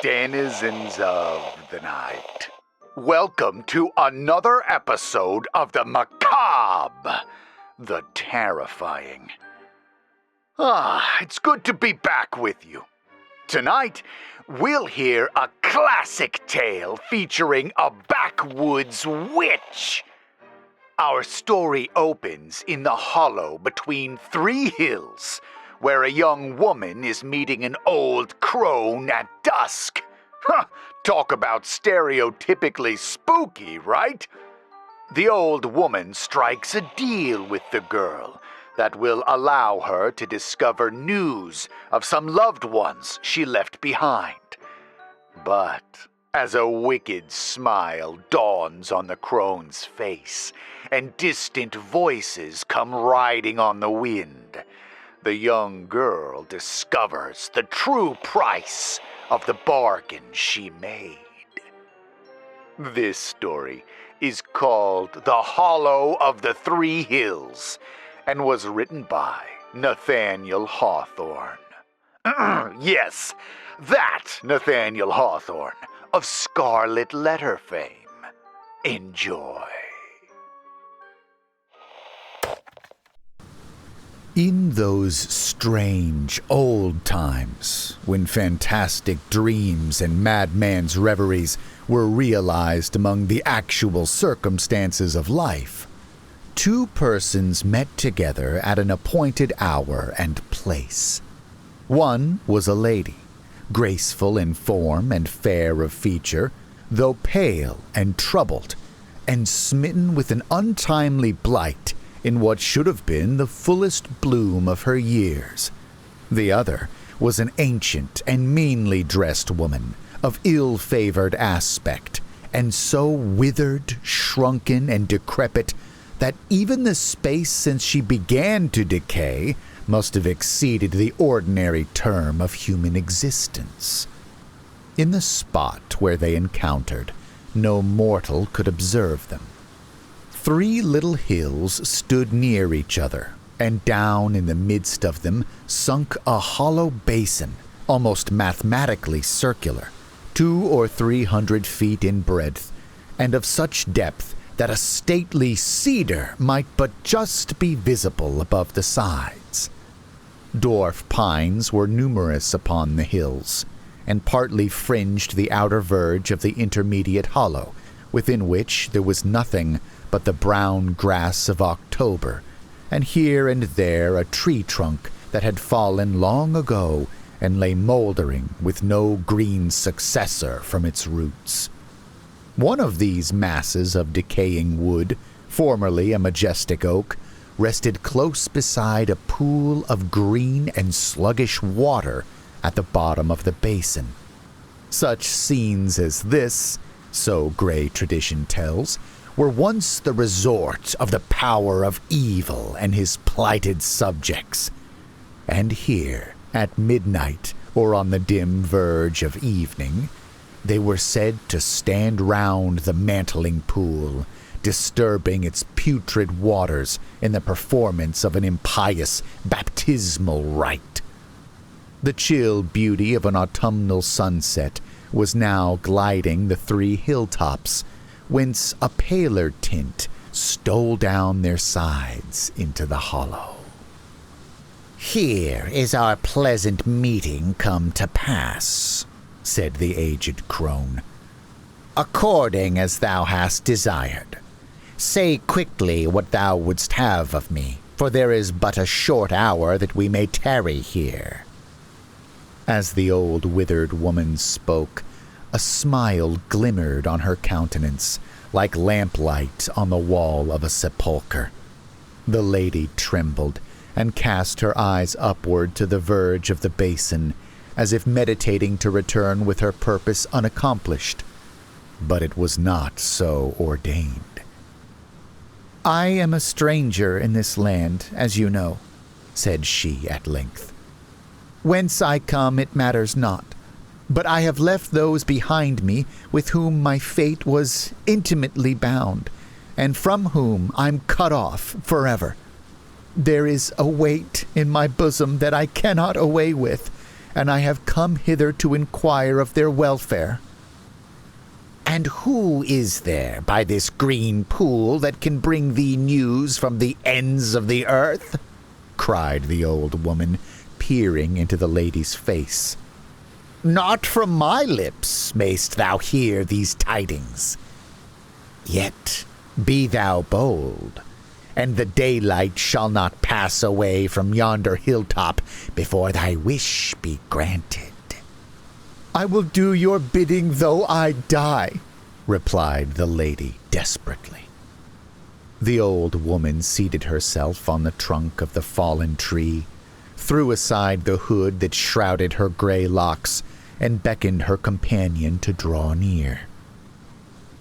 denizens of the night. Welcome to another episode of the macabre, the terrifying. It's good to be back with you. Tonight, we'll hear a classic tale featuring a backwoods witch. Our story opens in the hollow between three hills, where a young woman is meeting an old crone at dusk. Talk about stereotypically spooky, right? The old woman strikes a deal with the girl that will allow her to discover news of some loved ones she left behind. But as a wicked smile dawns on the crone's face and distant voices come riding on the wind, the young girl discovers the true price of the bargain she made. This story is called The Hollow of the Three Hills and was written by Nathaniel Hawthorne. Yes, that Nathaniel Hawthorne of Scarlet Letter fame. Enjoy. In those strange old times, when fantastic dreams and madman's reveries were realized among the actual circumstances of life, two persons met together at an appointed hour and place. One was a lady, graceful in form and fair of feature, though pale and troubled, and smitten with an untimely blight in what should have been the fullest bloom of her years. The other was an ancient and meanly dressed woman of ill-favored aspect, and so withered, shrunken, and decrepit that even the space since she began to decay must have exceeded the ordinary term of human existence. In the spot where they encountered, no mortal could observe them. Three little hills stood near each other, and down in the midst of them sunk a hollow basin, almost mathematically circular, 200 or 300 feet in breadth, and of such depth that a stately cedar might but just be visible above the sides. Dwarf pines were numerous upon the hills, and partly fringed the outer verge of the intermediate hollow, within which there was nothing but the brown grass of October, and here and there a tree trunk that had fallen long ago and lay mouldering with no green successor from its roots. One of these masses of decaying wood, formerly a majestic oak, rested close beside a pool of green and sluggish water at the bottom of the basin. Such scenes as this, so gray tradition tells, were once the resort of the power of evil and his plighted subjects. And here, at midnight or on the dim verge of evening, they were said to stand round the mantling pool, disturbing its putrid waters in the performance of an impious baptismal rite. The chill beauty of an autumnal sunset was now gliding the three hilltops, whence a paler tint stole down their sides into the hollow. "Here is our pleasant meeting come to pass," said the aged crone, "according as thou hast desired. Say quickly what thou wouldst have of me, for there is but a short hour that we may tarry here." As the old withered woman spoke, a smile glimmered on her countenance, like lamplight on the wall of a sepulchre. The lady trembled, and cast her eyes upward to the verge of the basin, as if meditating to return with her purpose unaccomplished. But it was not so ordained. "I am a stranger in this land, as you know," said she at length. "Whence I come it matters not, but I have left those behind me with whom my fate was intimately bound, and from whom I'm cut off forever. There is a weight in my bosom that I cannot away with, and I have come hither to inquire of their welfare." "And who is there by this green pool that can bring thee news from the ends of the earth?" cried the old woman, peering into the lady's face. "Not from my lips mayst thou hear these tidings. Yet be thou bold, and the daylight shall not pass away from yonder hilltop before thy wish be granted." "I will do your bidding though I die," replied the lady desperately. The old woman seated herself on the trunk of the fallen tree, threw aside the hood that shrouded her gray locks, and beckoned her companion to draw near.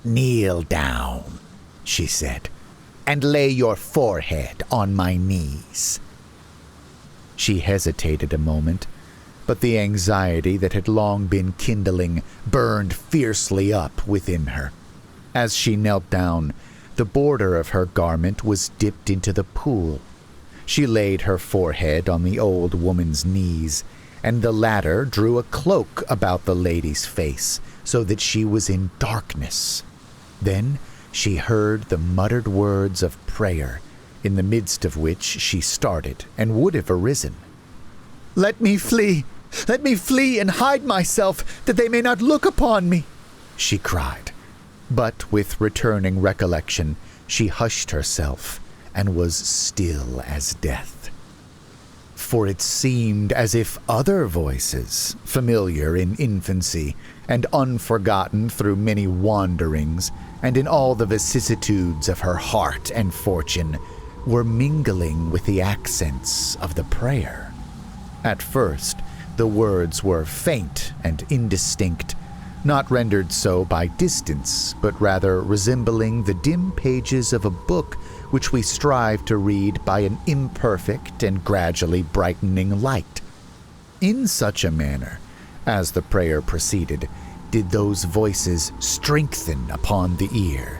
"Kneel down," she said, "and lay your forehead on my knees." She hesitated a moment, but the anxiety that had long been kindling burned fiercely up within her. As she knelt down, the border of her garment was dipped into the pool. She laid her forehead on the old woman's knees, and the latter drew a cloak about the lady's face so that she was in darkness. Then she heard the muttered words of prayer, in the midst of which she started and would have arisen. "Let me flee! Let me flee and hide myself, that they may not look upon me!" she cried. But with returning recollection, she hushed herself and was still as death. For it seemed as if other voices, familiar in infancy and unforgotten through many wanderings and in all the vicissitudes of her heart and fortune, were mingling with the accents of the prayer. At first, the words were faint and indistinct, not rendered so by distance, but rather resembling the dim pages of a book which we strive to read by an imperfect and gradually brightening light. In such a manner, as the prayer proceeded, did those voices strengthen upon the ear,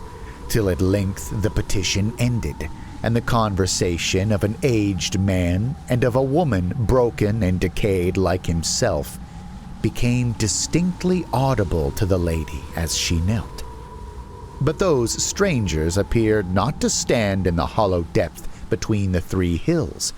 till at length the petition ended, and the conversation of an aged man and of a woman broken and decayed like himself became distinctly audible to the lady as she knelt. But those strangers appeared not to stand in the hollow depth between the three hills.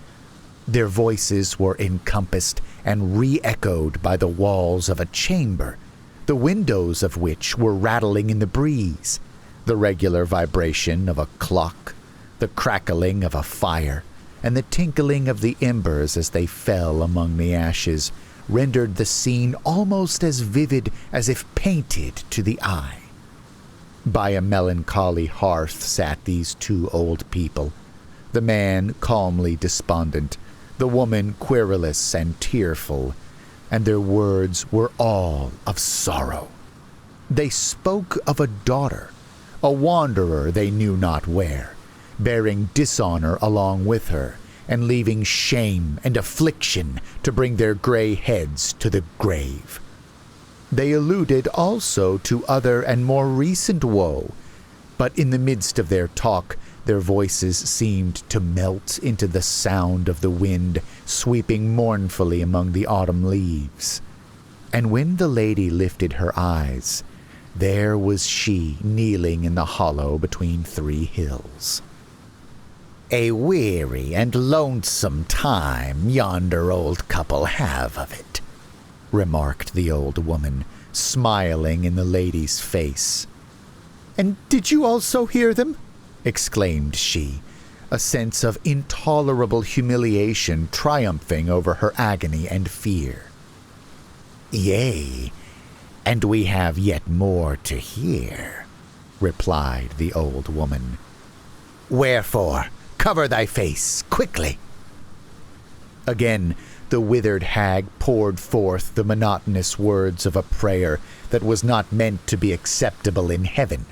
Their voices were encompassed and re-echoed by the walls of a chamber, the windows of which were rattling in the breeze. The regular vibration of a clock, the crackling of a fire, and the tinkling of the embers as they fell among the ashes rendered the scene almost as vivid as if painted to the eye. By a melancholy hearth sat these two old people, the man calmly despondent, the woman querulous and tearful, and their words were all of sorrow. They spoke of a daughter, a wanderer they knew not where, bearing dishonor along with her, and leaving shame and affliction to bring their gray heads to the grave. They alluded also to other and more recent woe, but in the midst of their talk, their voices seemed to melt into the sound of the wind sweeping mournfully among the autumn leaves. And when the lady lifted her eyes, there was she kneeling in the hollow between three hills. "A weary and lonesome time yonder old couple have of it," remarked the old woman, smiling in the lady's face. "And did you also hear them?" exclaimed she, a sense of intolerable humiliation triumphing over her agony and fear. "Yea, and we have yet more to hear," replied the old woman. "Wherefore, cover thy face quickly." Again, the withered hag poured forth the monotonous words of a prayer that was not meant to be acceptable in heaven,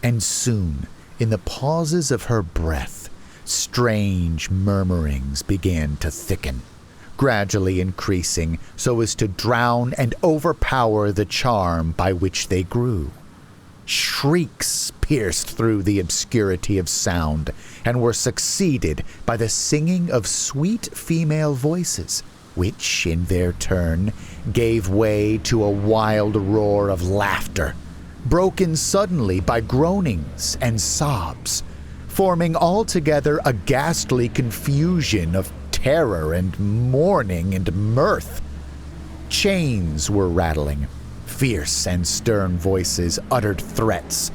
and soon, in the pauses of her breath, strange murmurings began to thicken, gradually increasing so as to drown and overpower the charm by which they grew. Shrieks pierced through the obscurity of sound and were succeeded by the singing of sweet female voices, which, in their turn, gave way to a wild roar of laughter, broken suddenly by groanings and sobs, forming altogether a ghastly confusion of terror and mourning and mirth. Chains were rattling, fierce and stern voices uttered threats,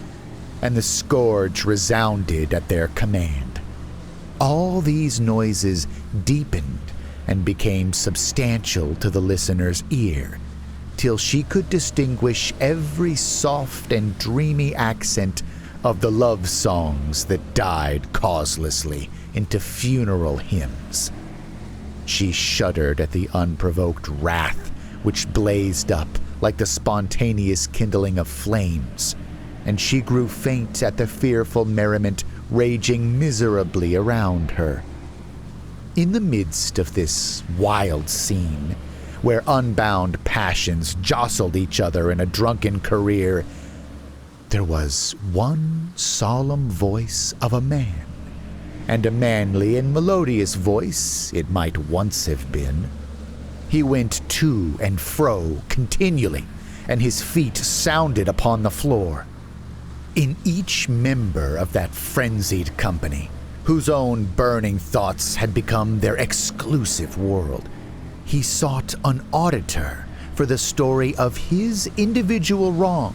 and the scourge resounded at their command. All these noises deepened and became substantial to the listener's ear, till she could distinguish every soft and dreamy accent of the love songs that died causelessly into funeral hymns. She shuddered at the unprovoked wrath which blazed up like the spontaneous kindling of flames, and she grew faint at the fearful merriment raging miserably around her. In the midst of this wild scene, where unbound passions jostled each other in a drunken career, there was one solemn voice of a man, and a manly and melodious voice it might once have been. He went to and fro continually, and his feet sounded upon the floor. In each member of that frenzied company, whose own burning thoughts had become their exclusive world, he sought an auditor for the story of his individual wrong,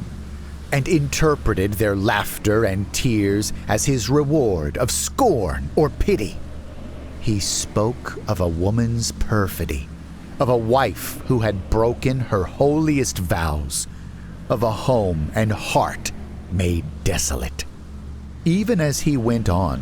and interpreted their laughter and tears as his reward of scorn or pity. He spoke of a woman's perfidy, of a wife who had broken her holiest vows, of a home and heart made desolate. Even as he went on,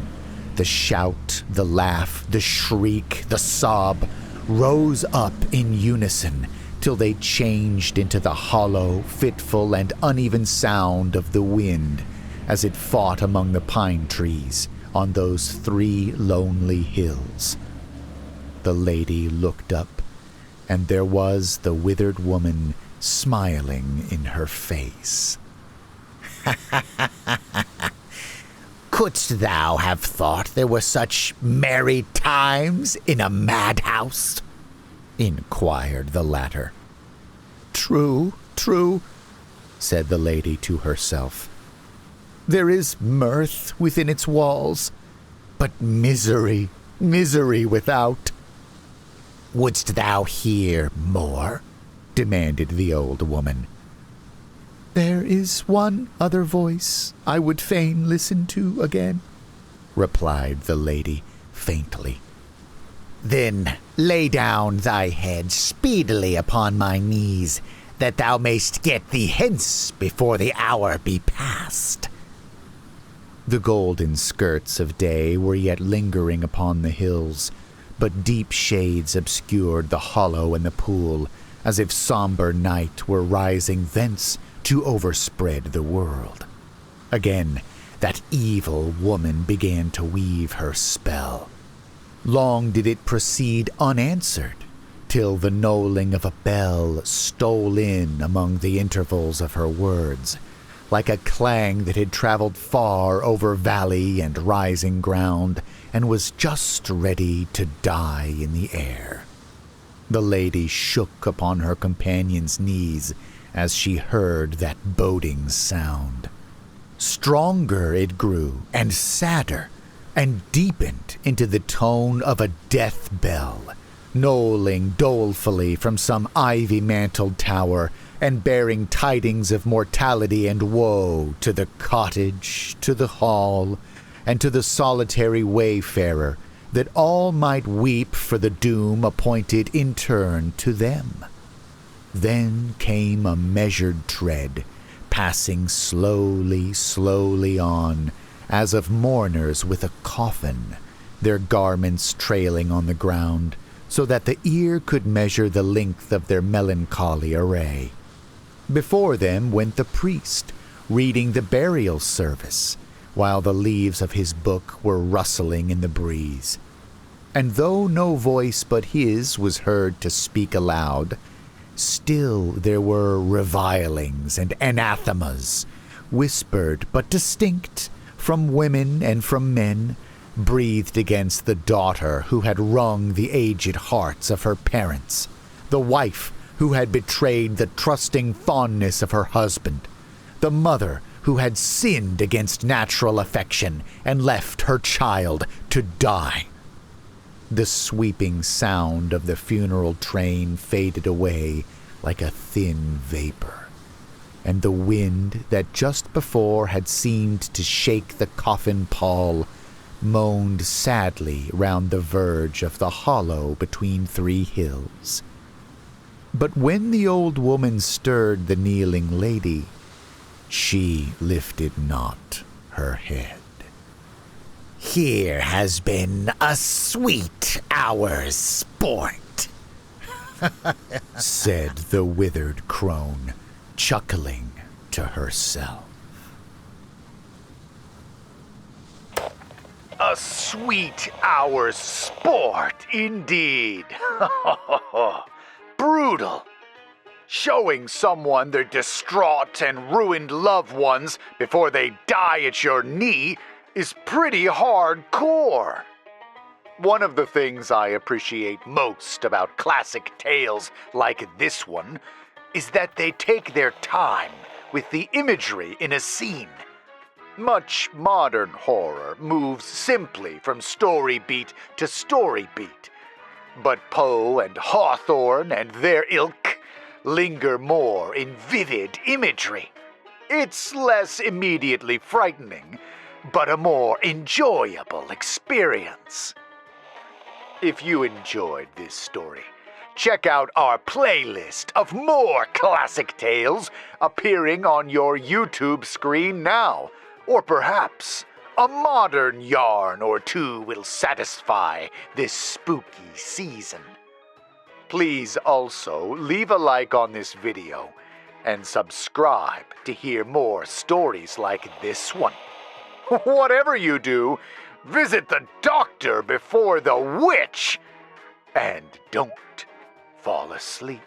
the shout, the laugh, the shriek, the sob rose up in unison till they changed into the hollow, fitful, and uneven sound of the wind as it fought among the pine trees on those 3 lonely hills. The lady looked up, and there was the withered woman smiling in her face. Couldst thou have thought there were such merry times in a madhouse? Inquired the latter. True, said the lady to herself. There is mirth within its walls, but misery without. Wouldst thou hear more? Demanded the old woman. There is one other voice I would fain listen to again, replied the lady faintly. Then lay down thy head speedily upon my knees, that thou mayst get thee hence before the hour be past. The golden skirts of day were yet lingering upon the hills, but deep shades obscured the hollow and the pool, as if somber night were rising thence to overspread the world. Again, that evil woman began to weave her spell. Long did it proceed unanswered, till the knolling of a bell stole in among the intervals of her words, like a clang that had traveled far over valley and rising ground, and was just ready to die in the air. The lady shook upon her companion's knees as she heard that boding sound. Stronger it grew, and sadder, and deepened into the tone of a death bell, knolling dolefully from some ivy-mantled tower, and bearing tidings of mortality and woe to the cottage, to the hall, and to the solitary wayfarer, that all might weep for the doom appointed in turn to them. Then came a measured tread, passing slowly on, as of mourners with a coffin, their garments trailing on the ground, so that the ear could measure the length of their melancholy array. Before them went the priest, reading the burial service, while the leaves of his book were rustling in the breeze. And though no voice but his was heard to speak aloud, still there were revilings and anathemas, whispered but distinct, from women and from men, breathed against the daughter who had wrung the aged hearts of her parents, the wife who had betrayed the trusting fondness of her husband, the mother who had sinned against natural affection and left her child to die. The sweeping sound of the funeral train faded away like a thin vapor, and the wind that just before had seemed to shake the coffin pall moaned sadly round the verge of the hollow between three hills. But when the old woman stirred the kneeling lady, she lifted not her head. "Here has been a sweet hour's sport," said the withered crone, chuckling to herself. A sweet hour's sport, indeed. Brutal. Showing someone their distraught and ruined loved ones before they die at your knee is pretty hardcore. One of the things I appreciate most about classic tales like this one is that they take their time with the imagery in a scene. Much modern horror moves simply from story beat to story beat, but Poe and Hawthorne and their ilk linger more in vivid imagery. It's less immediately frightening, but a more enjoyable experience. If you enjoyed this story, check out our playlist of more classic tales appearing on your YouTube screen now, or perhaps a modern yarn or two will satisfy this spooky season. Please also leave a like on this video and subscribe to hear more stories like this one. Whatever you do, visit the doctor before the witch, and don't fall asleep.